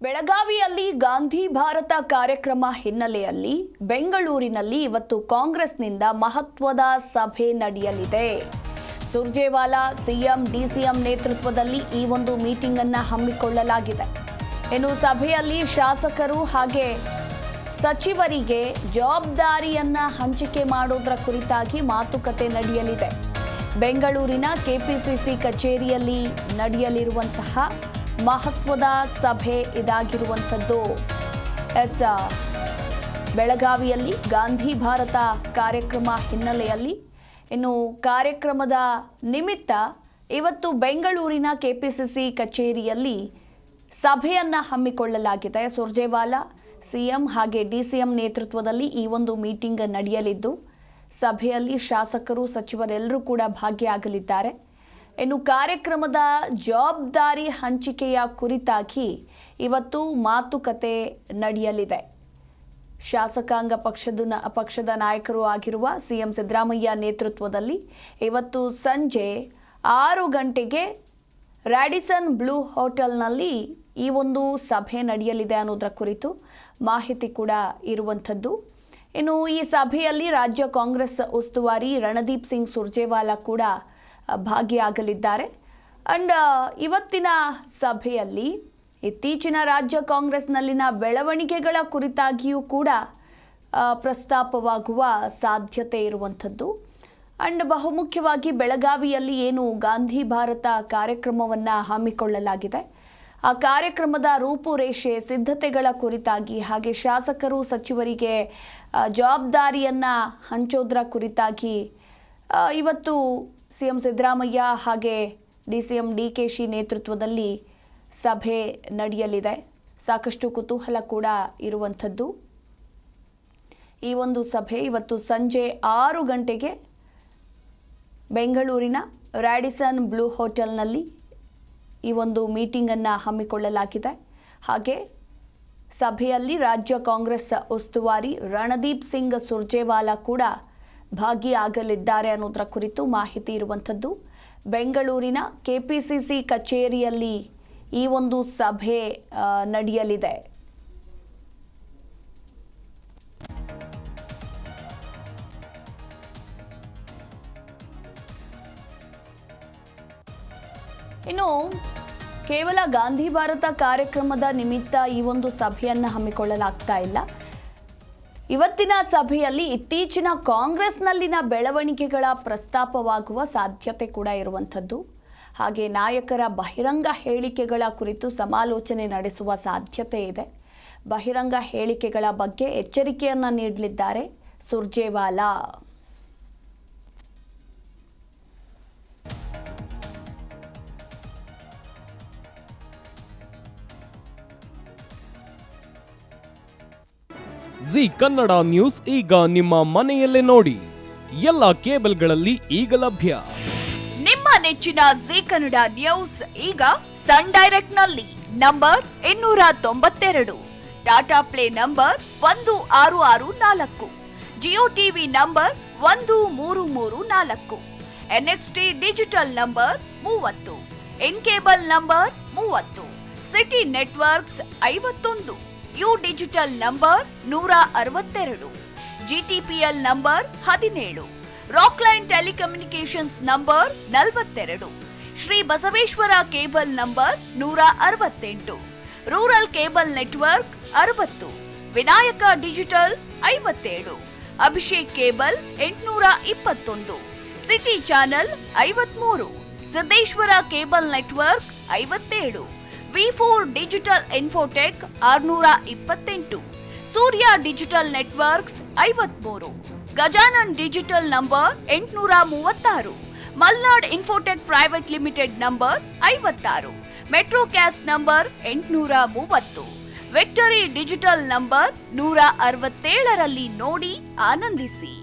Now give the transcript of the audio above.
ಬೆಳಗಾವಿಯಲ್ಲಿ ಗಾಂಧಿ ಭಾರತ ಕಾರ್ಯಕ್ರಮ ಹಿನ್ನೆಲೆಯಲ್ಲಿ ಬೆಂಗಳೂರಿನಲ್ಲಿ ಇವತ್ತು ಕಾಂಗ್ರೆಸ್ನಿಂದ ಮಹತ್ವದ ಸಭೆ ನಡೆಯಲಿದೆ. ಸುರ್ಜೇವಾಲಾ ಸಿಎಂ ಡಿಸಿಎಂ ನೇತೃತ್ವದಲ್ಲಿ ಈ ಒಂದು ಮೀಟಿಂಗ್ ಅನ್ನು ಹಮ್ಮಿಕೊಳ್ಳಲಾಗಿದೆ. ಇನ್ನು ಸಭೆಯಲ್ಲಿ ಶಾಸಕರು ಹಾಗೆ ಸಚಿವರಿಗೆ ಜವಾಬ್ದಾರಿಯನ್ನ ಹಂಚಿಕೆ ಮಾಡೋದರ ಕುರಿತಾಗಿ ಮಾತುಕತೆ ನಡೆಯಲಿದೆ. ಬೆಂಗಳೂರಿನ ಕೆಪಿಸಿಸಿ ಕಚೇರಿಯಲ್ಲಿ ನಡೆಯಲಿರುವಂತಹ ಮಹತ್ವದ ಸಭೆ ಇದಾಗಿರುವಂಥದ್ದು. ಬೆಳಗಾವಿಯಲ್ಲಿ ಗಾಂಧಿ ಭಾರತ ಕಾರ್ಯಕ್ರಮ ಹಿನ್ನೆಲೆಯಲ್ಲಿ ಇನ್ನು ಕಾರ್ಯಕ್ರಮದ ನಿಮಿತ್ತ ಇವತ್ತು ಬೆಂಗಳೂರಿನ ಕೆಪಿಸಿಸಿ ಕಚೇರಿಯಲ್ಲಿ ಸಭೆಯನ್ನ ಹಮ್ಮಿಕೊಳ್ಳಲಾಗಿದೆ. ಸುರ್ಜೇವಾಲಾ ಸಿಎಂ ಹಾಗೆ ಡಿಸಿಎಂ ನೇತೃತ್ವದಲ್ಲಿ ಈ ಒಂದು ಮೀಟಿಂಗ್ ನಡೆಯಲಿದ್ದು ಸಭೆಯಲ್ಲಿ ಶಾಸಕರು ಸಚಿವರೆಲ್ಲರೂ ಕೂಡ ಭಾಗಿಯಾಗಲಿದ್ದಾರೆ. ಇನ್ನು ಕಾರ್ಯಕ್ರಮದ ಜವಾಬ್ದಾರಿ ಹಂಚಿಕೆಯ ಕುರಿತಾಗಿ ಇವತ್ತು ಮಾತುಕತೆ ನಡೆಯಲಿದೆ. ಶಾಸಕಾಂಗ ಪಕ್ಷದ ನಾಯಕರು ಆಗಿರುವ ಸಿಎಂ ಸಿದ್ದರಾಮಯ್ಯ ನೇತೃತ್ವದಲ್ಲಿ ಇವತ್ತು ಸಂಜೆ 6 ಗಂಟೆಗೆ ರ್ಯಾಡಿಸನ್ ಬ್ಲೂ ಹೋಟೆಲ್ನಲ್ಲಿ ಈ ಒಂದು ಸಭೆ ನಡೆಯಲಿದೆ ಅನ್ನೋದರ ಕುರಿತು ಮಾಹಿತಿ ಕೂಡ ಇರುವಂಥದ್ದು. ಇನ್ನು ಈ ಸಭೆಯಲ್ಲಿ ರಾಜ್ಯ ಕಾಂಗ್ರೆಸ್ ಉಸ್ತುವಾರಿ ರಣದೀಪ್ ಸಿಂಗ್ ಸುರ್ಜೇವಾಲಾ ಕೂಡ ಭಾಗಿಯಾಗಲಿದ್ದಾರೆ. ಅಂಡ್ ಇವತ್ತಿನ ಸಭೆಯಲ್ಲಿ ಇತ್ತೀಚಿನ ರಾಜ್ಯ ಕಾಂಗ್ರೆಸ್ನಲ್ಲಿನ ಬೆಳವಣಿಗೆಗಳ ಕುರಿತಾಗಿಯೂ ಕೂಡ ಪ್ರಸ್ತಾಪವಾಗುವ ಸಾಧ್ಯತೆ ಇರುವಂಥದ್ದು. ಅಂಡ್ ಬಹುಮುಖ್ಯವಾಗಿ ಬೆಳಗಾವಿಯಲ್ಲಿ ಏನು ಗಾಂಧಿ ಭಾರತ ಕಾರ್ಯಕ್ರಮವನ್ನು ಹಮ್ಮಿಕೊಳ್ಳಲಾಗಿದೆ, ಆ ಕಾರ್ಯಕ್ರಮದ ರೂಪುರೇಷೆ ಸಿದ್ಧತೆಗಳ ಕುರಿತಾಗಿ ಹಾಗೆ ಶಾಸಕರು ಸಚಿವರಿಗೆ ಜವಾಬ್ದಾರಿಯನ್ನು ಹಂಚೋದ್ರ ಕುರಿತಾಗಿ ಇವತ್ತು ಸಿಎಂ ಸಿದ್ದರಾಮಯ್ಯ ಹಾಗೆ ಡಿಸಿಎಂ ಡಿಕೆಶಿ ನೇತೃತ್ವದಲ್ಲಿ ಸಭೆ ನಡೆಯಲಿದೆ. ಸಾಕಷ್ಟು ಕುತೂಹಲ ಕೂಡ ಇರುವಂಥದ್ದು. ಈ ಒಂದು ಸಭೆ ಇವತ್ತು ಸಂಜೆ 6 ಗಂಟೆಗೆ ಬೆಂಗಳೂರಿನ ರ್ಯಾಡಿಸನ್ ಬ್ಲೂ ಹೋಟೆಲ್ನಲ್ಲಿ ಈ ಒಂದು ಮೀಟಿಂಗನ್ನು ಹಮ್ಮಿಕೊಳ್ಳಲಾಗಿದೆ. ಹಾಗೆ ಸಭೆಯಲ್ಲಿ ರಾಜ್ಯ ಕಾಂಗ್ರೆಸ್ ಉಸ್ತುವಾರಿ ರಣದೀಪ್ ಸಿಂಗ್ ಸುರ್ಜೇವಾಲಾ ಕೂಡ ಭಾಗಿಯಾಗಲಿದ್ದಾರೆ ಅನ್ನೋದರ ಕುರಿತು ಮಾಹಿತಿ ಇರುವಂಥದ್ದು. ಬೆಂಗಳೂರಿನ ಕೆಪಿಸಿಸಿ ಕಚೇರಿಯಲ್ಲಿ ಈ ಒಂದು ಸಭೆ ನಡೆಯಲಿದೆ. ಇನ್ನು ಕೇವಲ ಗಾಂಧಿ ಭಾರತ ಕಾರ್ಯಕ್ರಮದ ನಿಮಿತ್ತ ಈ ಒಂದು ಸಭೆಯನ್ನು ಹಮ್ಮಿಕೊಳ್ಳಲಾಗ್ತಾ ಇಲ್ಲ. ಇವತ್ತಿನ ಸಭೆಯಲ್ಲಿ ಇತ್ತೀಚಿನ ಕಾಂಗ್ರೆಸ್ನಲ್ಲಿನ ಬೆಳವಣಿಗೆಗಳ ಪ್ರಸ್ತಾಪವಾಗುವ ಸಾಧ್ಯತೆ ಕೂಡ ಇರುವಂಥದ್ದು. ಹಾಗೆ ನಾಯಕರ ಬಹಿರಂಗ ಹೇಳಿಕೆಗಳ ಕುರಿತು ಸಮಾಲೋಚನೆ ನಡೆಸುವ ಸಾಧ್ಯತೆ ಇದೆ. ಬಹಿರಂಗ ಹೇಳಿಕೆಗಳ ಬಗ್ಗೆ ಎಚ್ಚರಿಕೆಯನ್ನು ನೀಡಲಿದ್ದಾರೆ ಸುರ್ಜೇವಾಲಾ. ಜಿ ಕನ್ನಡ ನ್ಯೂಸ್ ಈಗ ನಿಮ್ಮ ಮನೆಯಲ್ಲೇ ನೋಡಿ. ಎಲ್ಲ ಕೇಬಲ್ಗಳಲ್ಲಿ ಈಗ ಲಭ್ಯ. ನಿಮ್ಮ ನೆಚ್ಚಿನ ಜಿ ಕನ್ನಡ ನ್ಯೂಸ್ ಈಗ ಸನ್ ಡೈರೆಕ್ಟ್ ನಲ್ಲಿ number 292, Tata play number 1664, Jio TV number 1334, NXT digital number 30, in cable number 30, SITI networks 51, U digital number 162, GTPL number 17, Rockline telecommunications number 42, Shri Basaveshwara cable number 168, rural cable network 60, Vinayaka digital 57, Abhishek cable 821, SITI channel 53, Siddeshwara cable network 57, ವಿ4 digital infotech 628, Surya digital networks 53, Gajanan digital number 836, Malnad infotech private limited number 56, Metrocast number 830, Victory digital number 167ರಲ್ಲಿ ನೋಡಿ ಆನಂದಿಸಿ.